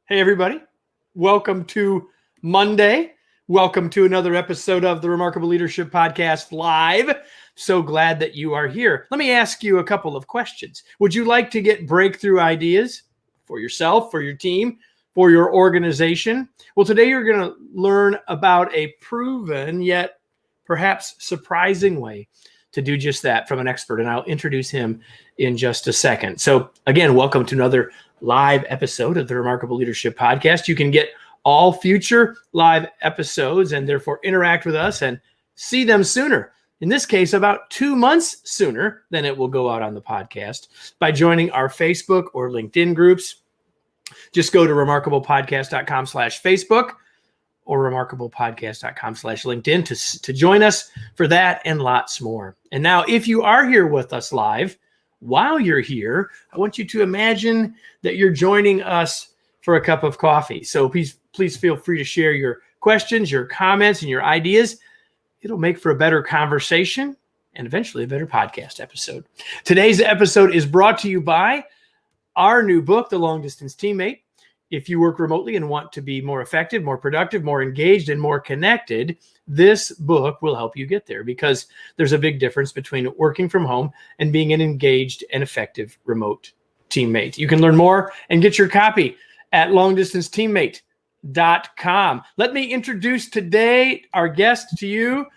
Hey, everybody. Welcome to Monday. Welcome to another episode of the Remarkable Leadership Podcast Live. So glad that you are here. Let me ask you a couple of questions. Would you like to get breakthrough ideas for yourself, for your team, for your organization? Well, today you're going to learn about a proven yet perhaps surprising way to do just that from an expert, and I'll introduce him in just a second. So again, welcome to another live episode of the Remarkable Leadership Podcast. You can get all future live episodes and therefore interact with us and see them sooner. In this case, about 2 months sooner than it will go out on the podcast by joining our Facebook or LinkedIn groups. Just go to remarkablepodcast.com/Facebook or remarkablepodcast.com/LinkedIn to join us for that and lots more. And now, if you are here with us live, while you're here, I want you to imagine that you're joining us for a cup of coffee. So please feel free to share your questions, your comments, and your ideas. It'll make for a better conversation and eventually a better podcast episode. Today's episode is brought to you by our new book, The Long Distance Teammate. If you work remotely and want to be more effective, more productive, more engaged, and more connected, this book will help you get there, because there's a big difference between working from home and being an engaged and effective remote teammate. You can learn more and get your copy at longdistanceteammate.com. Let me introduce today our guest to you.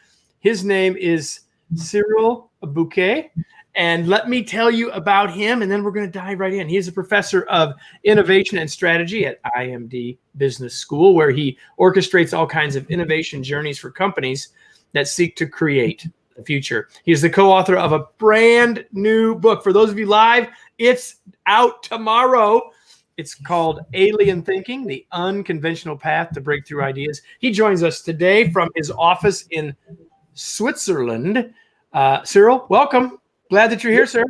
His name is Cyril Bouquet. And let me tell you about him, and then we're going to dive right in. He is a professor of innovation and strategy at IMD Business School, where he orchestrates all kinds of innovation journeys for companies that seek to create the future. He is the co-author of a brand new book. For those of you live, it's out tomorrow. It's called Alien Thinking, The Unconventional Path to Breakthrough Ideas. He joins us today from his office in Switzerland. Cyril, welcome. Glad that you're here, sir.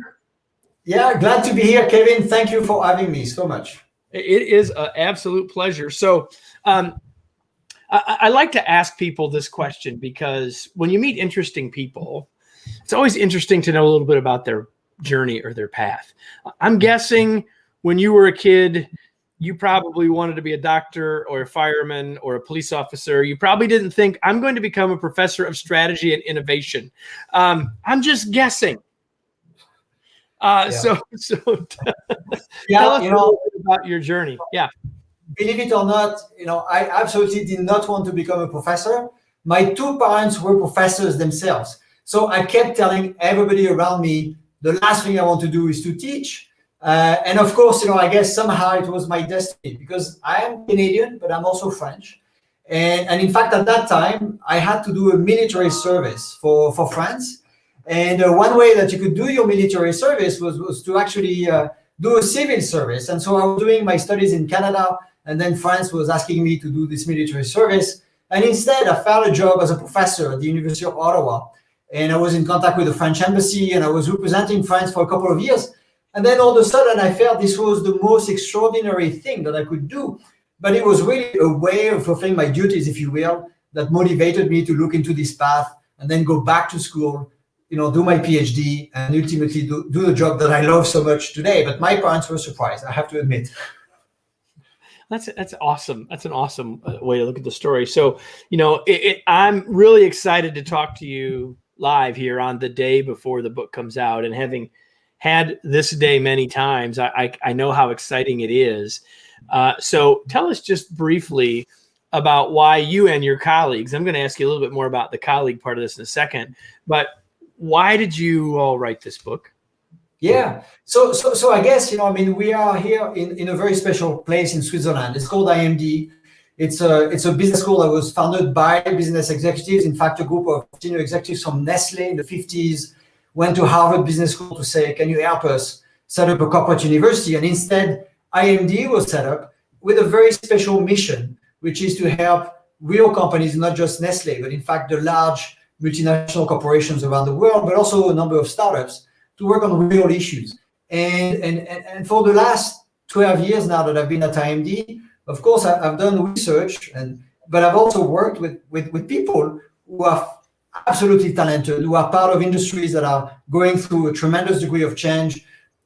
Yeah, glad to be here, Kevin. Thank you for having me so much. It is an absolute pleasure. So I like to ask people this question, because when you meet interesting people, it's always interesting to know a little bit about their journey or their path. I'm guessing when you were a kid, you probably wanted to be a doctor or a fireman or a police officer. You probably didn't think, I'm going to become a professor of strategy and innovation. I'm just guessing. So tell us a little bit about your journey. Yeah. Believe it or not, I absolutely did not want to become a professor. My two parents were professors themselves. So I kept telling everybody around me, the last thing I want to do is to teach. And of course, I guess somehow it was my destiny, because I am Canadian, but I'm also French. And in fact, at that time, I had to do a military service for France. And one way that you could do your military service was to actually do a civil service. And so I was doing my studies in Canada, and then France was asking me to do this military service. And instead, I found a job as a professor at the University of Ottawa. And I was in contact with the French embassy, and I was representing France for a couple of years. And then all of a sudden, I felt this was the most extraordinary thing that I could do. But it was really a way of fulfilling my duties, if you will, that motivated me to look into this path and then go back to school, do my PhD, and ultimately do the job that I love so much today. But my parents were surprised, I have to admit. That's awesome. That's an awesome way to look at the story. So, I'm really excited to talk to you live here on the day before the book comes out. And having had this day many times, I know how exciting it is. So tell us just briefly about why you and your colleagues, I'm going to ask you a little bit more about the colleague part of this in a second, but why did you all write this book? Yeah. So I guess, we are here in a very special place in Switzerland. It's called IMD. It's a business school that was founded by business executives. In fact, a group of senior executives from Nestle in the 50s went to Harvard Business School to say, can you help us set up a corporate university? And instead, IMD was set up with a very special mission, which is to help real companies, not just Nestle, but in fact, the large multinational corporations around the world, but also a number of startups, to work on real issues. And for the last 12 years now that I've been at IMD, of course, I've done research, but I've also worked with people who are absolutely talented, who are part of industries that are going through a tremendous degree of change,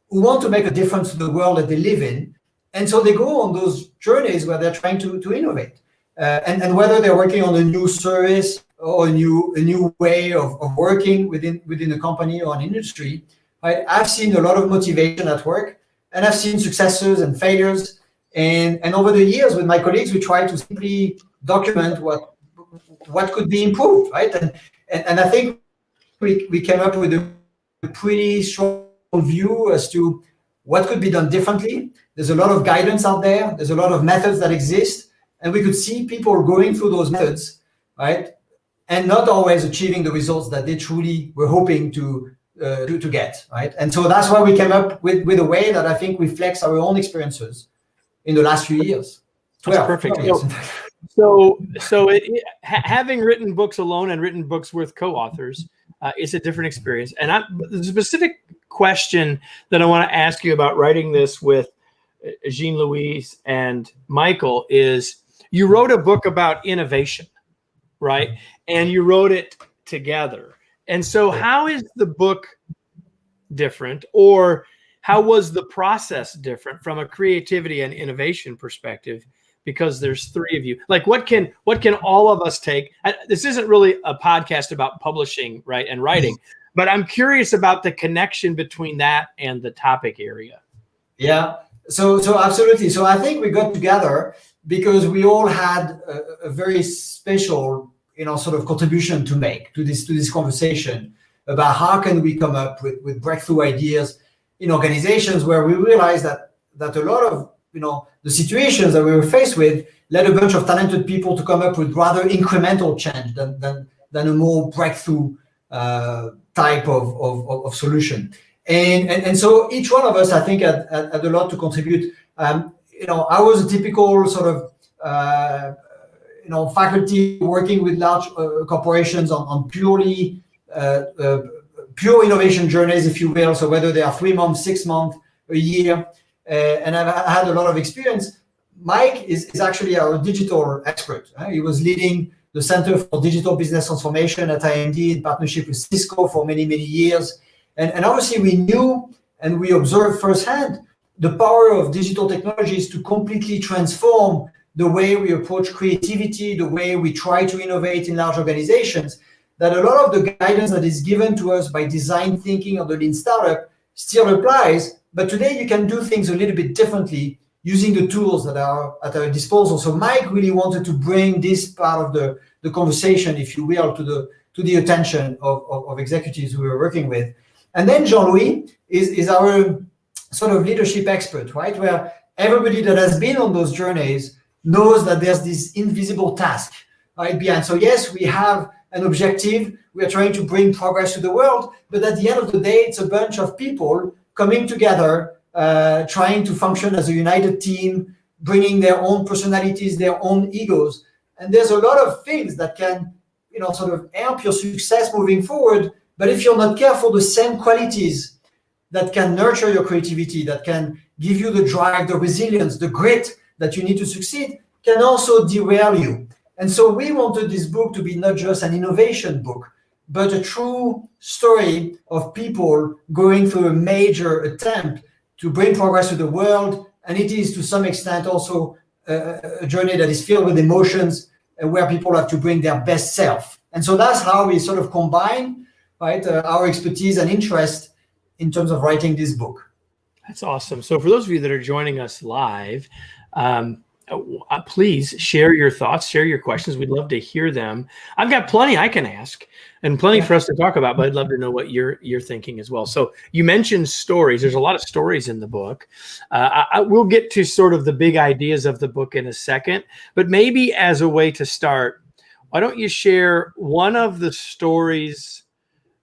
who want to make a difference to the world that they live in, And so they go on those journeys where they're trying to innovate. And whether they're working on a new service or a new way of working within a company or an industry, right? I've seen a lot of motivation at work, and I've seen successes and failures. And over the years with my colleagues, we try to simply document what could be improved, right? And I think we came up with a pretty strong view as to what could be done differently. There's a lot of guidance out there. There's a lot of methods that exist, and we could see people going through those methods, right, and not always achieving the results that they truly were hoping to get, right? And so that's why we came up with a way that I think reflects our own experiences in the last few years. 12, That's perfect. 12 years. So having written books alone and written books with co-authors, it's a different experience. And the specific question that I want to ask you about writing this with Jean-Louis and Michael is, you wrote a book about innovation, right? And you wrote it together. And so how is the book different, or how was the process different from a creativity and innovation perspective? Because there's three of you. Like, what can all of us take? This isn't really a podcast about publishing, right, and writing, but I'm curious about the connection between that and the topic area. Yeah. So absolutely. So I think we got together because we all had a very special, sort of contribution to make to this conversation about how can we come up with breakthrough ideas in organizations where we realized that a lot of the situations that we were faced with led a bunch of talented people to come up with rather incremental change than a more breakthrough type of solution. And so each one of us, I think, had a lot to contribute. I was a typical sort of faculty working with large corporations on purely pure innovation journeys, if you will. So whether they are 3 months, 6 months, a year, and I've had a lot of experience. Mike is actually our digital expert. He was leading the Center for Digital Business Transformation at IMD in partnership with Cisco for many, many years. And obviously we knew and we observed firsthand the power of digital technologies to completely transform the way we approach creativity, the way we try to innovate in large organizations, that a lot of the guidance that is given to us by design thinking or the lean startup still applies. But today you can do things a little bit differently using the tools that are at our disposal. So Mike really wanted to bring this part of the conversation, if you will, to the attention of executives we were working with. And then Jean-Louis is our sort of leadership expert, right? Where everybody that has been on those journeys knows that there's this invisible task right behind. So yes, we have an objective. We are trying to bring progress to the world, but at the end of the day, it's a bunch of people coming together, trying to function as a united team, bringing their own personalities, their own egos. And there's a lot of things that can, sort of help your success moving forward. But if you're not careful, the same qualities that can nurture your creativity, that can give you the drive, the resilience, the grit that you need to succeed, can also derail you. And so we wanted this book to be not just an innovation book, but a true story of people going through a major attempt to bring progress to the world. And it is to some extent also a journey that is filled with emotions and where people have to bring their best self. And so that's how we sort of combine, right, our expertise and interest in terms of writing this book. That's awesome. So for those of you that are joining us live, please share your thoughts, share your questions. We'd love to hear them. I've got plenty I can ask and plenty for us to talk about, but I'd love to know what you're thinking as well. So you mentioned stories. There's a lot of stories in the book. We'll get to sort of the big ideas of the book in a second, but maybe as a way to start, why don't you share one of the stories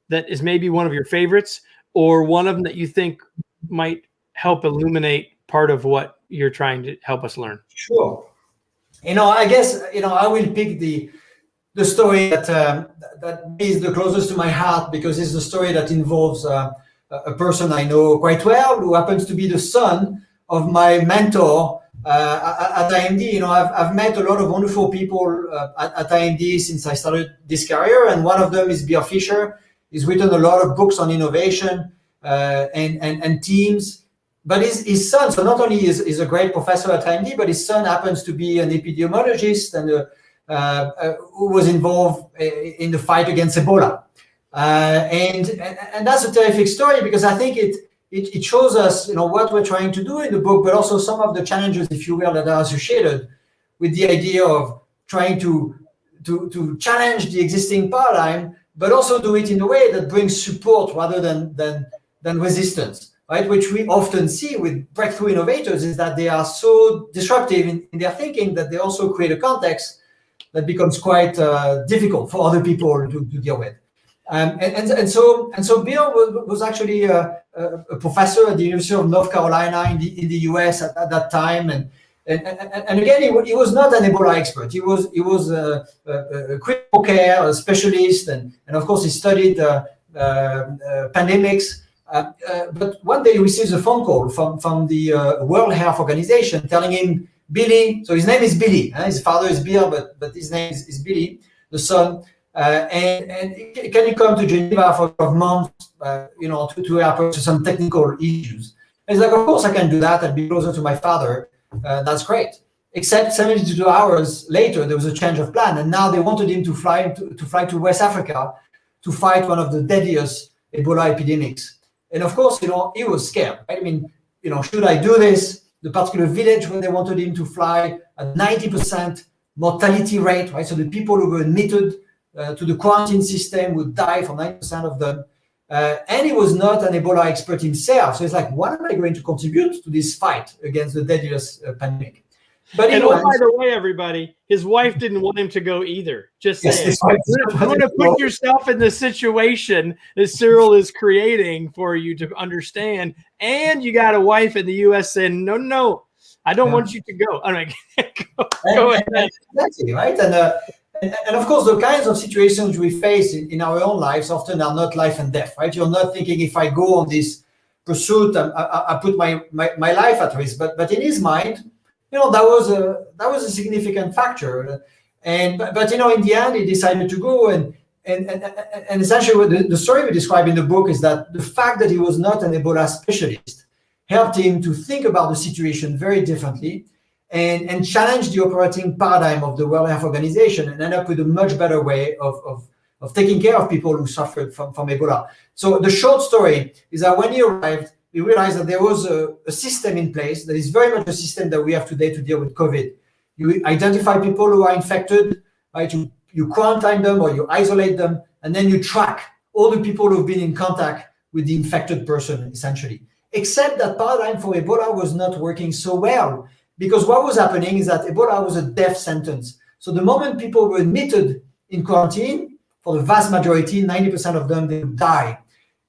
that is maybe one of your favorites, or one of them that you think might help illuminate part of what you're trying to help us learn? Sure. I guess, I will pick the story that is the closest to my heart, because it's the story that involves a person I know quite well, who happens to be the son of my mentor at IMD. I've met a lot of wonderful people at IMD since I started this career, and one of them is Bill Fisher. He's written a lot of books on innovation and teams. but his son, so not only is a great professor at IMD, but his son happens to be an epidemiologist and who was involved in the fight against Ebola. And that's a terrific story, because I think it shows us, what we're trying to do in the book, but also some of the challenges, if you will, that are associated with the idea of trying to challenge the existing paradigm, but also do it in a way that brings support rather than resistance. Right, which we often see with breakthrough innovators, is that they are so disruptive in their thinking that they also create a context that becomes quite difficult for other people to deal with. And so Bill was actually a professor at the University of North Carolina in the US at that time, and again he was not an Ebola expert. He was a critical care specialist, and of course he studied pandemics. But one day he receives a phone call from the World Health Organization telling him, Billy, so his name is Billy, his father is Bill, but his name is Billy, the son, and can you come to Geneva for a month, to help with some technical issues? And he's like, of course I can do that, I'd be closer to my father, that's great. Except 72 hours later, there was a change of plan, and now they wanted him to fly to West Africa to fight one of the deadliest Ebola epidemics. And of course, he was scared. Right? I mean, should I do this? The particular village where they wanted him to fly, a 90% mortality rate, right? So the people who were admitted to the quarantine system would die for 90% of them. And he was not an Ebola expert himself. So it's like, what am I going to contribute to this fight against the deadliest pandemic? But by the way, everybody, his wife didn't want him to go either. Just saying. You want to put yourself in the situation that Cyril is creating for you to understand. And you got a wife in the U.S. saying, no, I don't want you to go. I'm like, go ahead. Exactly, right? And of course, the kinds of situations we face in our own lives often are not life and death, right? You're not thinking, if I go on this pursuit, I put my life at risk. But in his mind, that was a significant factor, but in the end he decided to go, and essentially what the story we describe in the book is that the fact that he was not an Ebola specialist helped him to think about the situation very differently, and challenge the operating paradigm of the World Health Organization, and end up with a much better way of taking care of people who suffered from Ebola. So the short story is that when he arrived, we realized that there was a system in place that is very much a system that we have today to deal with COVID. You identify people who are infected, right? You quarantine them or you isolate them, and then you track all the people who've been in contact with the infected person, essentially. Except that paradigm for Ebola was not working so well, because what was happening is that Ebola was a death sentence. So the moment people were admitted in quarantine, for the vast majority, 90% of them, they would die.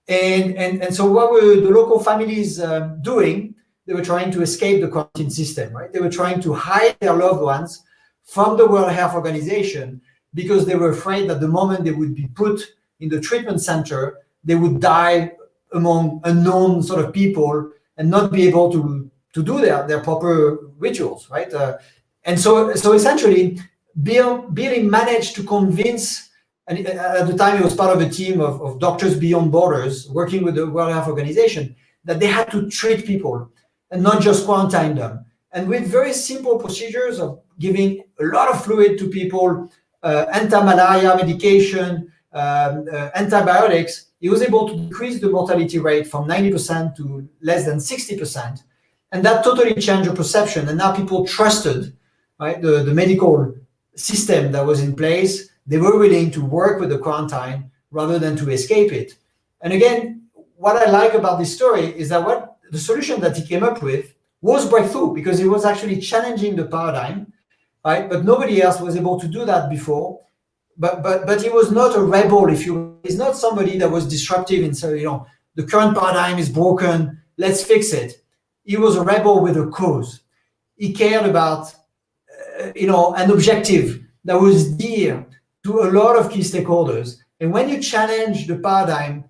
And so what were the local families doing? They were trying to escape the quarantine system, right? They were trying to hide their loved ones from the World Health Organization, because they were afraid that the moment they would be put in the treatment center, they would die among unknown sort of people and not be able to do their proper rituals, right? And so essentially, Billy managed to convince. And at the time, he was part of a team of Doctors Beyond Borders working with the World Health Organization, that they had to treat people and not just quarantine them. And with very simple procedures of giving a lot of fluid to people, anti-malaria medication, antibiotics, he was able to decrease the mortality rate from 90% to less than 60%. And that totally changed the perception. And now people trusted, right, the medical system that was in place. They were willing to work with the quarantine rather than to escape it. And again, what I like about this story is that what the solution that he came up with was breakthrough, because he was actually challenging the paradigm, right? But nobody else was able to do that before. But he was not a rebel, if you will. He's not somebody that was disruptive and said, the current paradigm is broken, let's fix it. He was a rebel with a cause. He cared about, an objective that was dear to a lot of key stakeholders. And when you challenge the paradigm,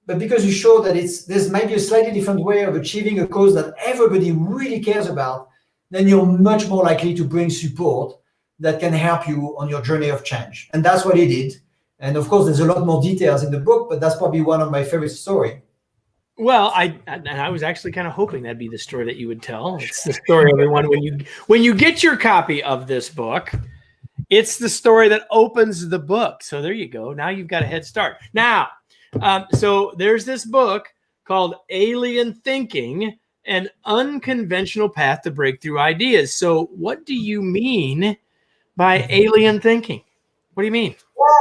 but because you show that there's maybe a slightly different way of achieving a cause that everybody really cares about, then you're much more likely to bring support that can help you on your journey of change. And that's what he did. And of course, there's a lot more details in the book, but that's probably one of my favorite stories. Well, I was actually kind of hoping that'd be the story that you would tell. It's the story, everyone. When you get your copy of this book, it's the story that opens the book. So there you go. Now you've got a head start. Now, so there's this book called Alien Thinking: An Unconventional Path to Breakthrough Ideas. So what do you mean by alien thinking? What do you mean?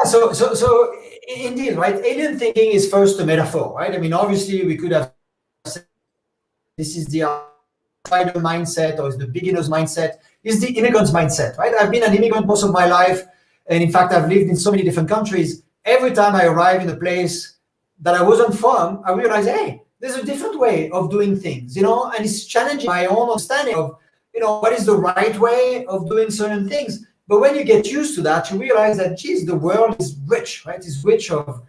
Yeah, so indeed, right? Alien thinking is first a metaphor, right? I mean, obviously, we could have said this is the outsider mindset, or is the beginner's mindset, is the immigrant's mindset, right? I've been an immigrant most of my life, and in fact, I've lived in so many different countries. Every time I arrive in a place that I wasn't from, I realize, hey, there's a different way of doing things, and it's challenging my own understanding of, what is the right way of doing certain things. But when you get used to that, you realize that, geez, the world is rich, right? It's rich of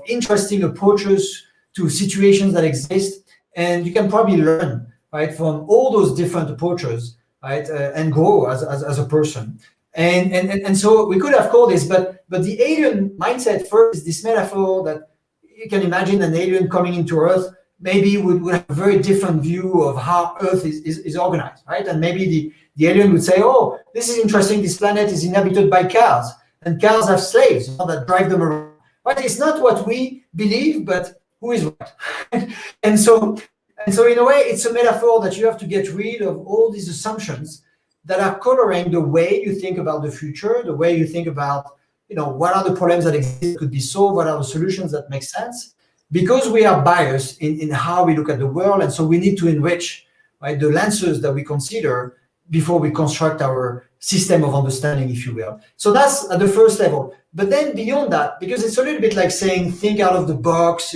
interesting approaches to situations that exist. And you can probably learn, right, from all those different approaches, right, and grow as a person. And so we could have called this, but the alien mindset first is this metaphor that you can imagine an alien coming into Earth, maybe would have a very different view of how Earth is organized, right? And maybe the alien would say, oh, this is interesting. This planet is inhabited by cars, and cars have slaves that drive them around. Right? It's not what we believe, but who is right? and so in a way, it's a metaphor that you have to get rid of all these assumptions that are coloring the way you think about the future, the way you think about, what are the problems that exist could be solved, what are the solutions that make sense, because we are biased in how we look at the world, and so we need to enrich, right, the lenses that we consider before we construct our system of understanding, if you will. So that's at the first level. But then beyond that, because it's a little bit like saying, think out of the box,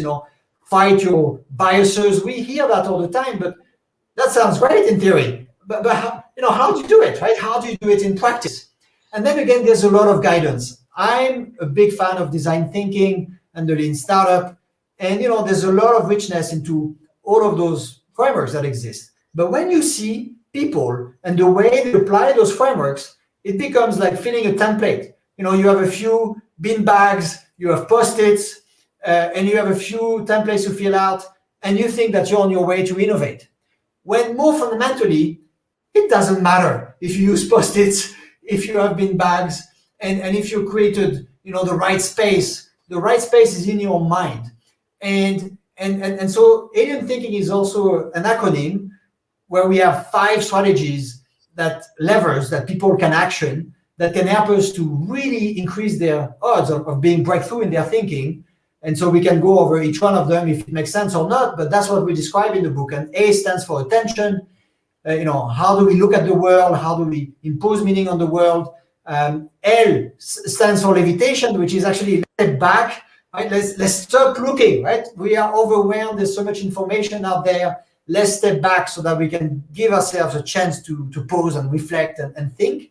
fight your biases. We hear that all the time, but that sounds great in theory. But how do you do it, right? How do you do it in practice? And then again, there's a lot of guidance. I'm a big fan of design thinking and the lean startup. And, there's a lot of richness into all of those frameworks that exist. But when you see people and the way they apply those frameworks, it becomes like filling a template. You have a few bin bags, you have post-its, and you have a few templates to fill out, and you think that you're on your way to innovate. When more fundamentally, it doesn't matter if you use post-its, if you have bin bags, and if you created, the right space. The right space is in your mind. And so alien thinking is also an acronym where we have 5 strategies levers that people can action that can help us to really increase their odds of being breakthrough in their thinking. And so we can go over each one of them if it makes sense or not, but that's what we describe in the book. And A stands for attention. How do we look at the world? How do we impose meaning on the world? L stands for levitation, which is actually step back, right? Let's stop looking, right? We are overwhelmed. There's so much information out there. Let's step back so that we can give ourselves a chance to pause and reflect and think.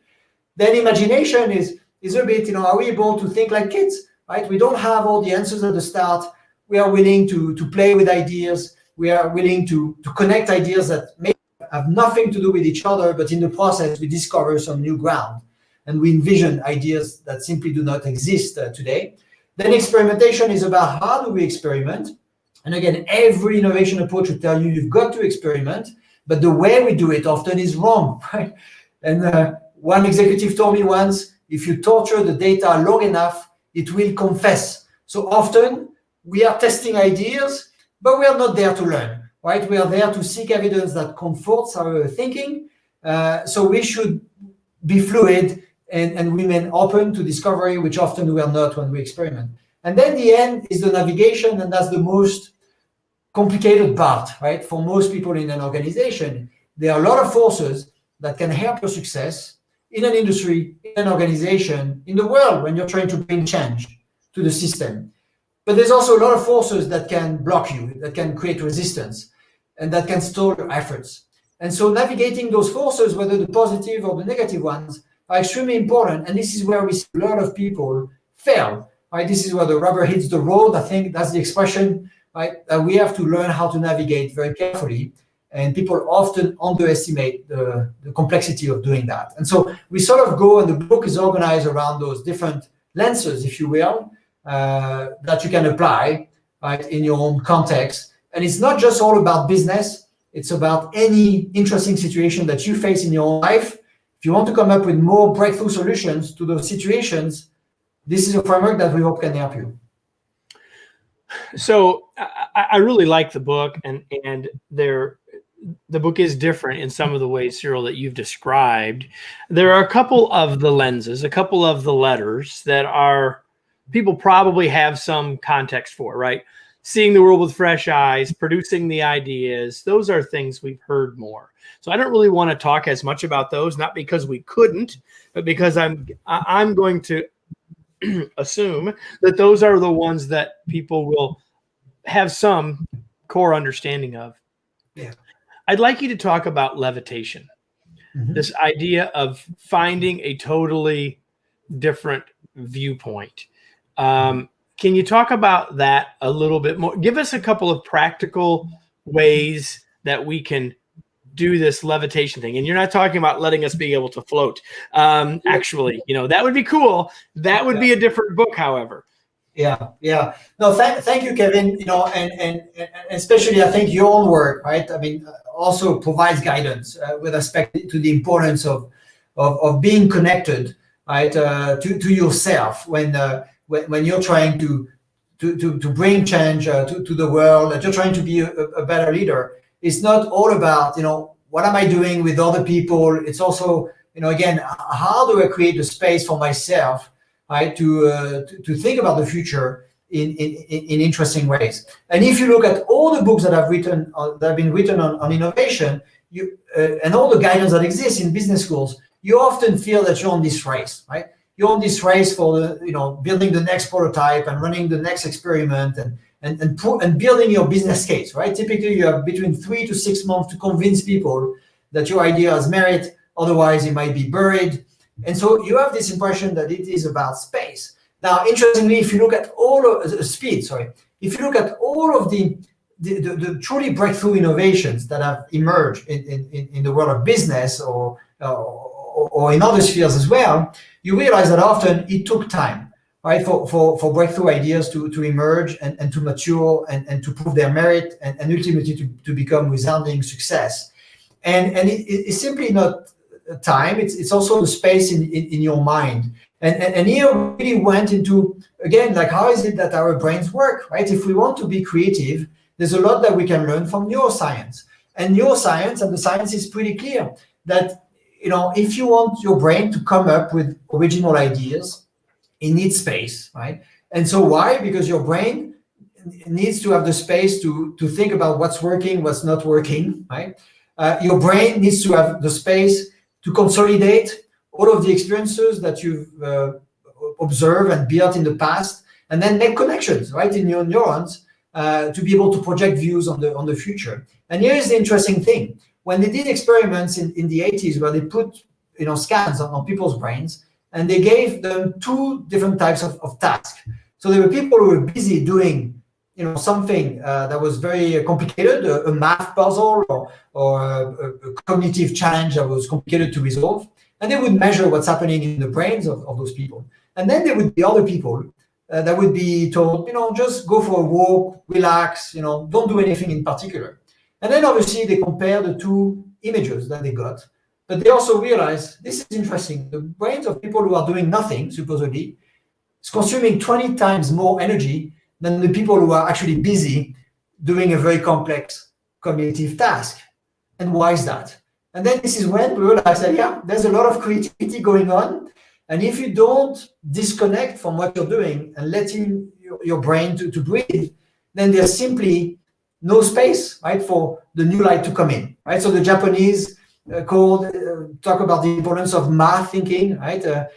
Then imagination is a bit, are we able to think like kids, right? We don't have all the answers at the start. We are willing to play with ideas. We are willing to connect ideas that may have nothing to do with each other, but in the process, we discover some new ground and we envision ideas that simply do not exist today. Then experimentation is about how do we experiment. And again, every innovation approach will tell you you've got to experiment, but the way we do it often is wrong, right? And one executive told me once, if you torture the data long enough, it will confess. So often we are testing ideas, but we are not there to learn, right? We are there to seek evidence that comforts our thinking. So we should be fluid and remain open to discovery, which often we are not when we experiment. And then the end is the navigation, and that's the most complicated part, right? For most people in an organization, there are a lot of forces that can help your success in an industry, in an organization, in the world when you're trying to bring change to the system. But there's also a lot of forces that can block you, that can create resistance, and that can stall your efforts. And so navigating those forces, whether the positive or the negative ones, are extremely important. And this is where we see a lot of people fail, right? This is where the rubber hits the road. I think that's the expression, right? We have to learn how to navigate very carefully. And people often underestimate the complexity of doing that. And so we sort of go, and the book is organized around those different lenses, if you will, that you can apply, right, in your own context. And it's not just all about business. It's about any interesting situation that you face in your own life. If you want to come up with more breakthrough solutions to those situations, this is a framework that we hope can help you. So I really like the book, and the book is different in some of the ways, Cyril, that you've described. There are a couple of the lenses, a couple of the letters that are people probably have some context for, right? Seeing the world with fresh eyes, producing the ideas, those are things we've heard more. So I don't really want to talk as much about those, not because we couldn't, but because I'm going to assume that those are the ones that people will have some core understanding of. Yeah. I'd like you to talk about levitation, this idea of finding a totally different viewpoint. Can you talk about that a little bit more? Give us a couple of practical ways that we can do this levitation thing. And you're not talking about letting us be able to float. Actually, that would be cool. That would be a different book, however. Yeah. No, thank you, Kevin. And especially I think your own work, right? I mean, also provides guidance with respect to the importance of being connected, right, to yourself when you're trying to bring change to the world, that you're trying to be a better leader. It's not all about what am I doing with other people. It's also again, how do I create a space for myself, right, to think about the future in interesting ways. And if you look at all the books that have been written on innovation, and all the guidance that exists in business schools, you often feel that you're on this race, right? You're on this race for building the next prototype and running the next experiment and building your business case, right? Typically, you have between 3 to 6 months to convince people that your idea has merit. Otherwise, it might be buried. And so you have this impression that it is about space. Now, interestingly, if you look at all of if you look at all of the truly breakthrough innovations that have emerged in the world of business or in other spheres as well, you realize that often it took time, right, for breakthrough ideas to emerge and to mature and to prove their merit and ultimately to become resounding success. And it's simply not time, it's also the space in your mind. And here we really went into, again, like how is it that our brains work, right? If we want to be creative, there's a lot that we can learn from neuroscience. And neuroscience, and the science is pretty clear, that if you want your brain to come up with original ideas, it needs space, right? And so why? Because your brain needs to have the space to think about what's working, what's not working, right? Your brain needs to have the space to consolidate all of the experiences that you've observed and built in the past, and then make connections, right, in your neurons to be able to project views on the future. And here is the interesting thing. When they did experiments in the 80s where they put scans on people's brains, and they gave them 2 different types of tasks. So there were people who were busy doing something that was very complicated, a math puzzle or a cognitive challenge that was complicated to resolve. And they would measure what's happening in the brains of those people. And then there would be other people that would be told, just go for a walk, relax, don't do anything in particular. And then obviously they compare the 2 images that they got. But they also realize, this is interesting, the brains of people who are doing nothing, supposedly, is consuming 20 times more energy than the people who are actually busy doing a very complex cognitive task. And why is that? And then this is when we realize that, there's a lot of creativity going on. And if you don't disconnect from what you're doing and letting your brain to breathe, then there's simply no space, right, for the new light to come in, right? So the Japanese talk about the importance of math thinking, right?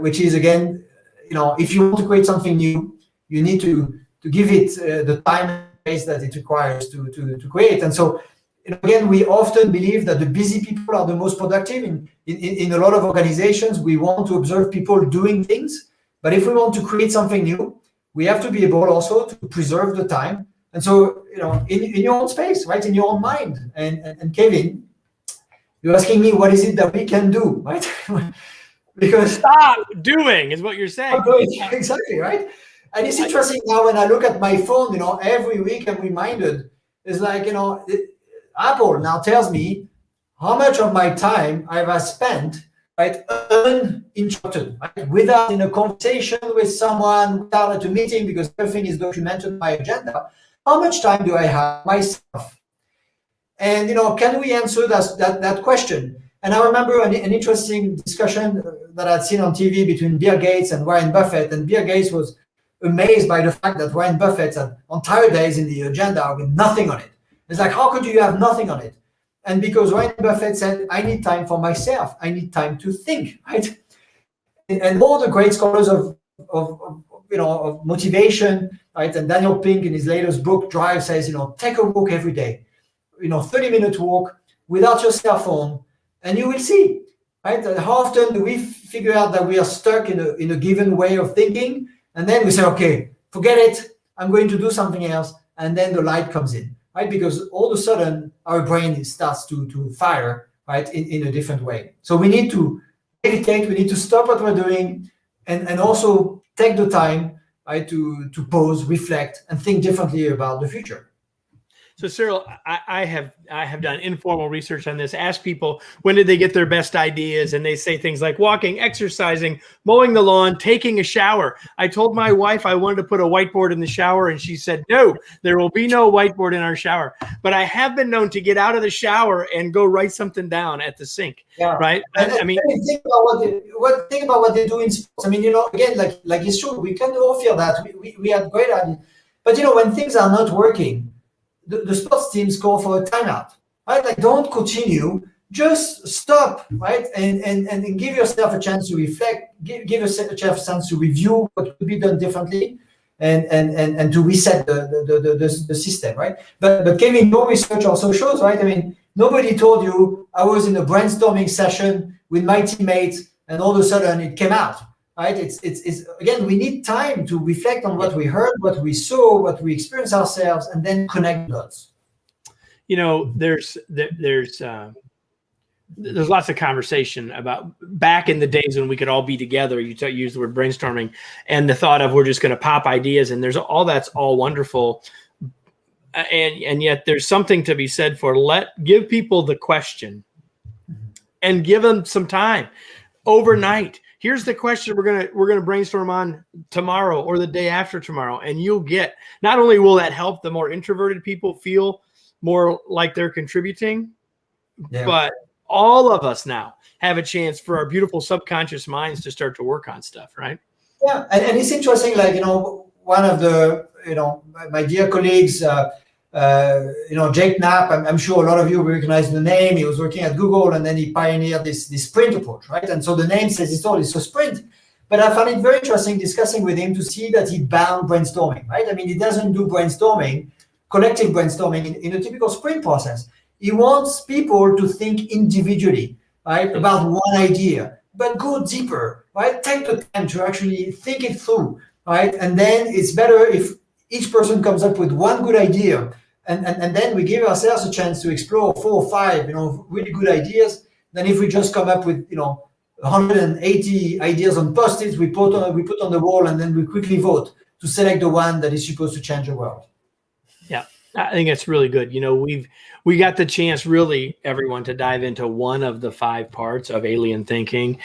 Which is, again, if you want to create something new, you need to give it the time and space that it requires to create. And so, again, we often believe that the busy people are the most productive. In a lot of organizations, we want to observe people doing things. But if we want to create something new, we have to be able also to preserve the time. And so, in your own space, right, in your own mind. And Kevin, you're asking me, what is it that we can do, right? Because stop doing is what you're saying. Exactly, right? And it's interesting now when I look at my phone, every week I'm reminded, It's like, Apple now tells me how much of my time I've spent, right, uninterrupted, right, without in a conversation with someone, without at a meeting, because everything is documented in my agenda. How much time do I have myself? And can we answer that question? And I remember an interesting discussion that I'd seen on TV between Bill Gates and Warren Buffett. And Bill Gates was amazed by the fact that Warren Buffett had entire days in the agenda with nothing on it. It's like, how could you have nothing on it? And because Warren Buffett said, I need time for myself. I need time to think, right? And all the great scholars of motivation, right? And Daniel Pink in his latest book, Drive, says, take a walk every day. 30-minute walk without your cell phone, and you will see, right? How often do we figure out that we are stuck in a given way of thinking, and then we say, okay, forget it, I'm going to do something else, and then the light comes in, right? Because all of a sudden our brain starts to fire, right, in a different way. So we need to meditate, we need to stop what we're doing, and also take the time, right, to pause, reflect, and think differently about the future. So Cyril, I have done informal research on this. Ask people when did they get their best ideas, and they say things like walking, exercising, mowing the lawn, taking a shower. I told my wife I wanted to put a whiteboard in the shower, and she said, no, there will be no whiteboard in our shower. But I have been known to get out of the shower and go write something down at the sink. Yeah. Right? I mean, think about what they do in sports. I mean, again, like it's true, we can all feel that we have great ideas, but when things are not working, the sports teams call for a timeout, right? Like, don't continue, just stop, right? And give yourself a chance to reflect, give yourself a chance to review what could be done differently, and to reset the system, right? But Kevin, your research also shows, right? I mean, nobody told you I was in a brainstorming session with my teammates and all of a sudden it came out. Right? It's again, we need time to reflect on what we heard, what we saw, what we experienced ourselves, and then connect dots. There's lots of conversation about back in the days when we could all be together. You use the word brainstorming, and the thought of we're just going to pop ideas, and that's all wonderful, and yet there's something to be said for give people the question, and give them some time overnight. Here's the question we're gonna brainstorm on tomorrow or the day after tomorrow, and you'll get, not only will that help the more introverted people feel more like they're contributing, but all of us now have a chance for our beautiful subconscious minds to start to work on stuff, right? Yeah, and it's interesting, like, one of the, my dear colleagues, Jake Knapp, I'm sure a lot of you recognize the name. He was working at Google, and then he pioneered this sprint approach, right? And so the name says it's a sprint. But I found it very interesting discussing with him to see that he bound brainstorming, right? I mean, he doesn't do brainstorming, collective brainstorming in a typical sprint process. He wants people to think individually, right, about one idea, but go deeper, right? Take the time to actually think it through, right? And then it's better if each person comes up with one good idea, and then we give ourselves a chance to explore 4 or 5, really good ideas, than if we just come up with, 180 ideas on Post-its we put on the wall, and then we quickly vote to select the one that is supposed to change the world. Yeah, I think it's really good. We got the chance, really, everyone, to dive into one of the 5 parts of alien thinking.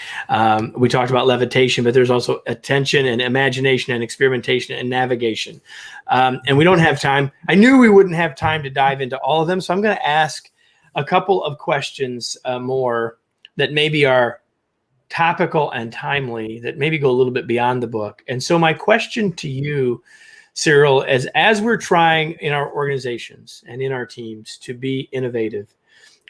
We talked about levitation, but there's also attention and imagination and experimentation and navigation. And we don't have time. I knew we wouldn't have time to dive into all of them, so I'm going to ask a couple of questions more that maybe are topical and timely, that maybe go a little bit beyond the book. And so my question to you, Cyril, as we're trying in our organizations and in our teams to be innovative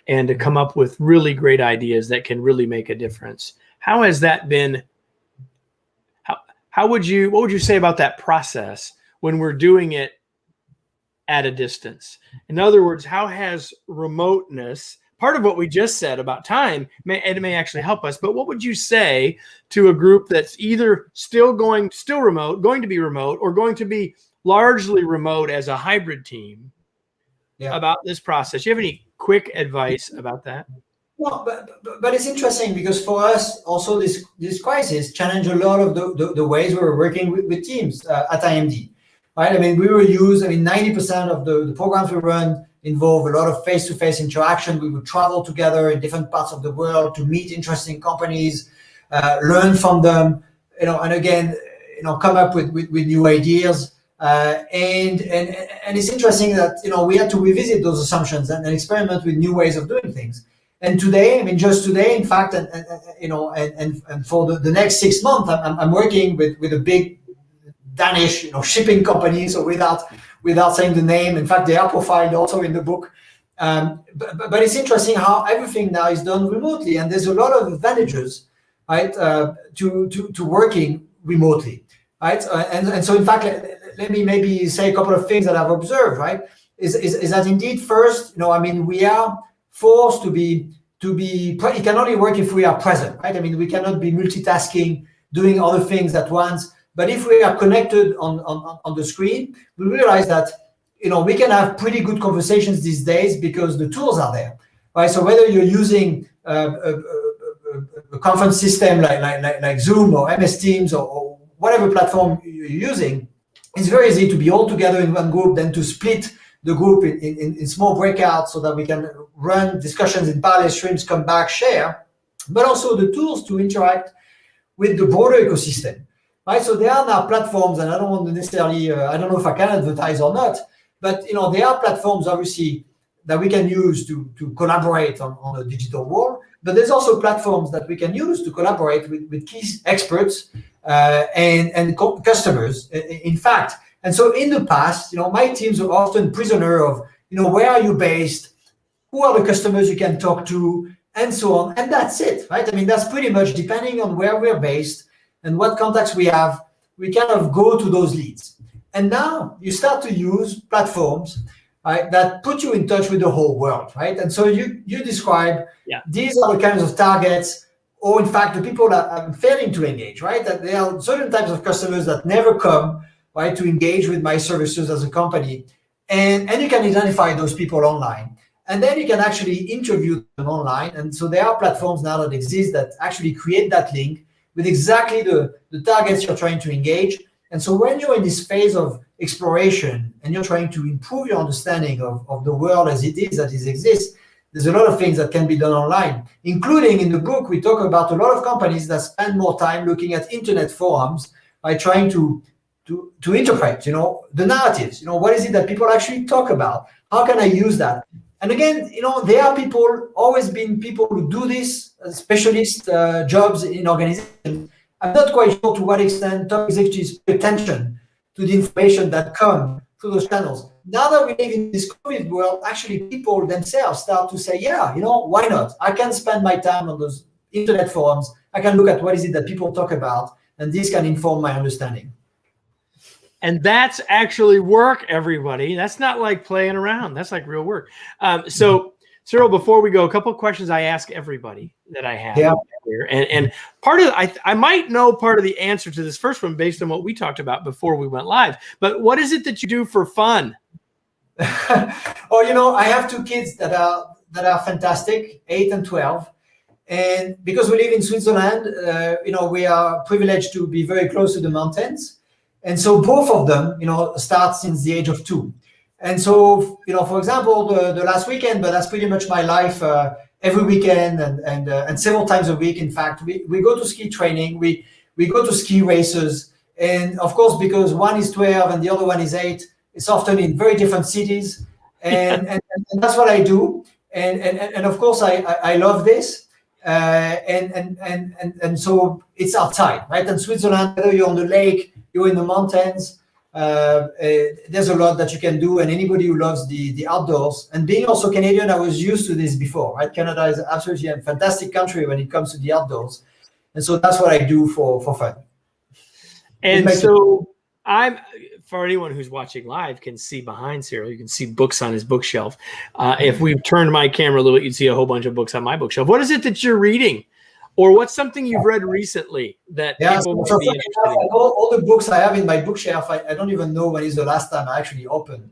and to come up with really great ideas that can really make a difference, how has that been? What would you say about that process when we're doing it at a distance? In other words, how has remoteness, part of what we just said about time, may actually help us, but what would you say to a group that's either still remote, going to be remote, or going to be largely remote as a hybrid team about this process? Do you have any quick advice about that? No, but it's interesting because for us also this crisis challenged a lot of the ways we were working with teams at IMD. right? I mean, 90% of the programs we run involve a lot of face-to-face interaction. We would travel together in different parts of the world to meet interesting companies, learn from them, and again, come up with new ideas. And it's interesting that we had to revisit those assumptions and experiment with new ways of doing things. And today, just today, in fact, and for the next 6 months, I'm working with a big Danish shipping company. So without saying the name, in fact, they are profiled also in the book. But it's interesting how everything now is done remotely, and there's a lot of advantages, right, to working remotely, right? And so, in fact, let me maybe say a couple of things that I've observed, right? Is that indeed first, we are forced to be. It can only work if we are present, right? We cannot be multitasking, doing other things at once. But if we are connected on the screen, we realize that we can have pretty good conversations these days because the tools are there, right? So whether you're using a conference system like Zoom or MS Teams or whatever platform you're using, it's very easy to be all together in one group, then to split the group in small breakouts so that we can run discussions in parallel streams, come back, share, but also the tools to interact with the broader ecosystem, right? So there are now platforms, and I don't want to necessarily, I don't know if I can advertise or not, but there are platforms obviously that we can use to collaborate on a digital world, but there's also platforms that we can use to collaborate with key experts and customers, in fact. And so in the past, my teams were often prisoner of, where are you based? Who are the customers you can talk to? And so on. And that's it, right? That's pretty much depending on where we're based and what contacts we have, we kind of go to those leads. And now you start to use platforms, right, that put you in touch with the whole world, right? And so you describe, these are the kinds of targets, or in fact, the people that I'm failing to engage, right? That there are certain types of customers that never come, right, to engage with my services as a company. And you can identify those people online. And then you can actually interview them online. And so there are platforms now that exist that actually create that link with exactly the targets you're trying to engage. And so when you're in this phase of exploration and you're trying to improve your understanding of the world as it is, that it exists, there's a lot of things that can be done online, including in the book, we talk about a lot of companies that spend more time looking at internet forums by trying to interpret, the narratives, what is it that people actually talk about? How can I use that? And again, there are always been people who do this, specialist jobs in organizations. I'm not quite sure to what extent top executives pay attention to the information that come through those channels. Now that we live in this COVID world, actually people themselves start to say, why not? I can spend my time on those internet forums. I can look at what is it that people talk about, and this can inform my understanding. And that's actually work, everybody. That's not like playing around. That's like real work. So, Cyril, before we go, a couple of questions I ask everybody that I have here. And part of I might know part of the answer to this first one based on what we talked about before we went live. But what is it that you do for fun? I have two kids that are fantastic, 8 and 12. And because we live in Switzerland, we are privileged to be very close to the mountains. And so both of them, start since the age of 2. And so, for example, the last weekend, but that's pretty much my life every weekend and several times a week. In fact, we go to ski training, we go to ski races. And of course, because one is 12 and the other one is 8, it's often in very different cities. And that's what I do. And of course, I love this. And so it's outside, right? And Switzerland, whether you're on the lake, you're in the mountains, there's a lot that you can do. And anybody who loves the outdoors, and being also Canadian, I was used to this before, right? Canada is absolutely a fantastic country when it comes to the outdoors. And so that's what I do for fun. And so for anyone who's watching live can see behind Cyril, you can see books on his bookshelf. If we turned my camera a little bit, you'd see a whole bunch of books on my bookshelf. What is it that you're reading? Or what's something you've read recently that people might be interested in? All the books I have in my bookshelf, I don't even know when is the last time I actually opened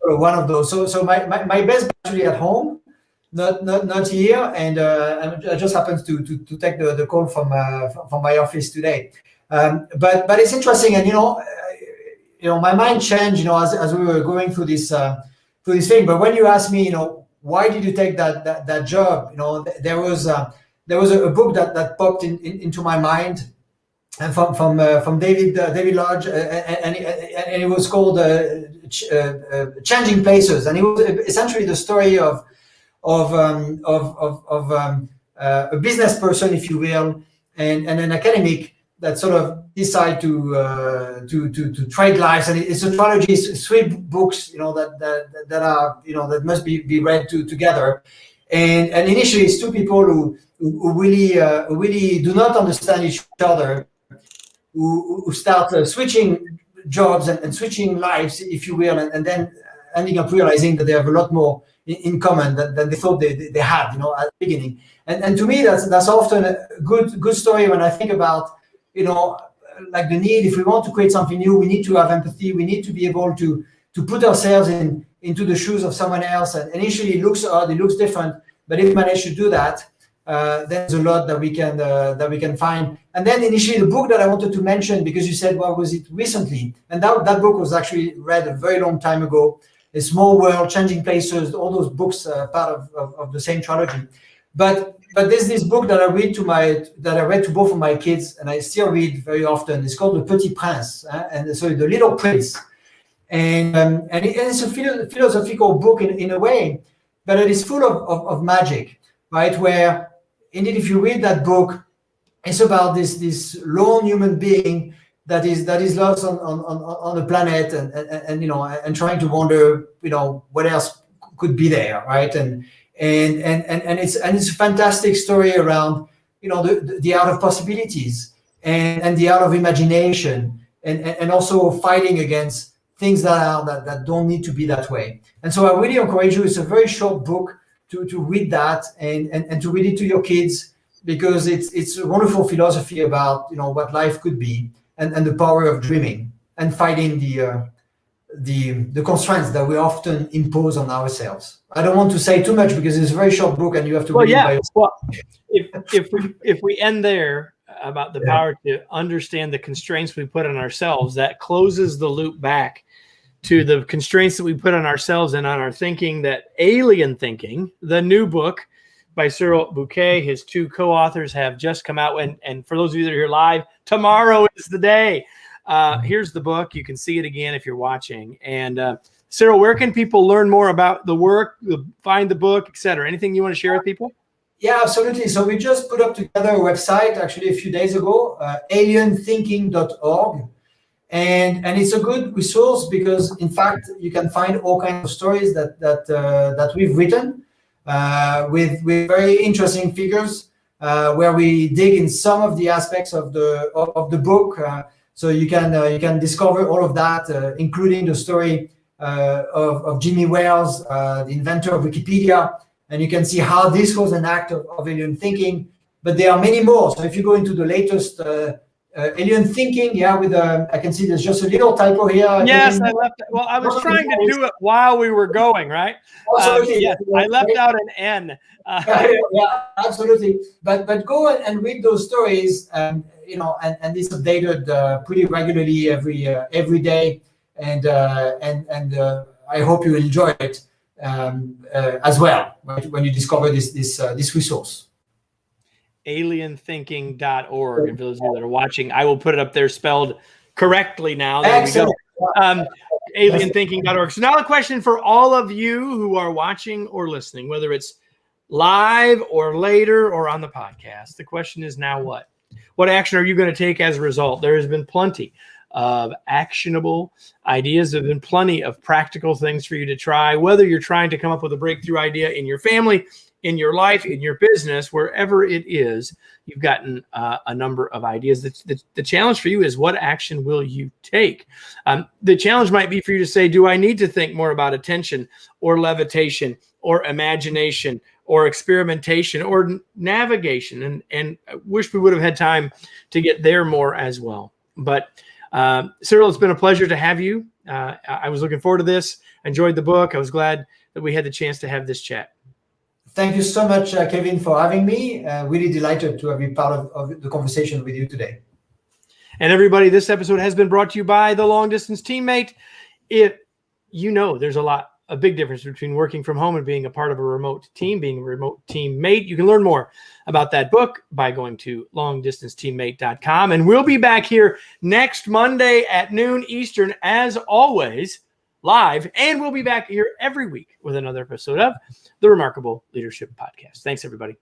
one of those. So my best book actually at home, not here, and I just happened to take the call from my office today. But it's interesting, and my mind changed, as we were going through this thing. But when you ask me, why did you take that job? There was a book that popped into my mind, and from David Lodge, and it was called Changing Places, and it was essentially the story of a business person, if you will, and an academic that sort of decide to trade lives. And it's a trilogy, it's 3 books, that are, that must be read together. And initially, it's 2 people who really do not understand each other, who start switching jobs and switching lives, if you will, and then ending up realizing that they have a lot more in common than they thought they had, at the beginning. And to me, that's often a good story when I think about, like the need, if we want to create something new, we need to have empathy. We need to be able to put ourselves into the shoes of someone else. And initially, it looks odd, it looks different, but if we manage to do that, there's a lot that we can find. And then initially, the book that I wanted to mention, because you said, what was it recently? And that book was actually read a very long time ago. A Small World, Changing Places, all those books part of the same trilogy. But there's this book that I read to both of my kids, and I still read very often. It's called The Petit Prince, and so The Little Prince, and it's a philosophical book in a way, but it is full of magic, right? Where indeed, if you read that book, it's about this lone human being that is lost on the planet, and trying to wonder, what else could be there, right? And it's a fantastic story around, the art of possibilities and the art of imagination, and also fighting against things that don't need to be that way. And so I really encourage you. It's a very short book to read that and to read it to your kids, because it's a wonderful philosophy about what life could be, and the power of dreaming and fighting the constraints that we often impose on ourselves. I don't want to say too much because it's a very short book and you have to read it by yourself. Well, if we end there about the power to understand the constraints we put on ourselves, that closes the loop back to the constraints that we put on ourselves and on our thinking. That Alien Thinking, the new book by Cyril Bouquet, his 2 co-authors, have just come out. And for those of you that are here live, tomorrow is the day. Here's the book. You can see it again if you're watching. And Cyril, where can people learn more about the work, find the book, etc.? Anything you want to share with people? Yeah, absolutely. So we just put up together a website actually a few days ago, alienthinking.org. And it's a good resource because, in fact, you can find all kinds of stories that we've written with very interesting figures, where we dig in some of the aspects of the book. So you can discover all of that, including the story of Jimmy Wales, the inventor of Wikipedia, and you can see how this was an act of alien thinking. But there are many more. So if you go into the latest alien thinking, with I can see there's just a little typo here. Yes, I left. Well, I was trying to do it while we were going, right? Yes, I left out an N. Yeah, absolutely. But go and read those stories, and it's updated pretty regularly every day, and I hope you enjoy it as well, right, when you discover this resource. alienthinking.org. And for those of you that are watching, I will put it up there spelled correctly now. There Excellent. we go. Alienthinking.org. So now a question for all of you who are watching or listening, whether it's live or later or on the podcast. The question is now what? What action are you going to take as a result? There has been plenty of actionable ideas. There have been plenty of practical things for you to try, whether you're trying to come up with a breakthrough idea in your family, in your life, in your business, wherever it is. You've gotten a number of ideas. The challenge for you is, what action will you take? The challenge might be for you to say, do I need to think more about attention or levitation or imagination or experimentation or navigation? And I wish we would have had time to get there more as well. But Cyril, it's been a pleasure to have you. I was looking forward to this. I enjoyed the book. I was glad that we had the chance to have this chat. Thank you so much, Kevin, for having me. Really delighted to be part of the conversation with you today. And everybody, this episode has been brought to you by the Long Distance Teammate. If you know, there's a big difference between working from home and being a part of a remote team, being a remote teammate. You can learn more about that book by going to longdistanceteammate.com. And we'll be back here next Monday at noon Eastern, as always, live. And we'll be back here every week with another episode of the Remarkable Leadership Podcast. Thanks, everybody.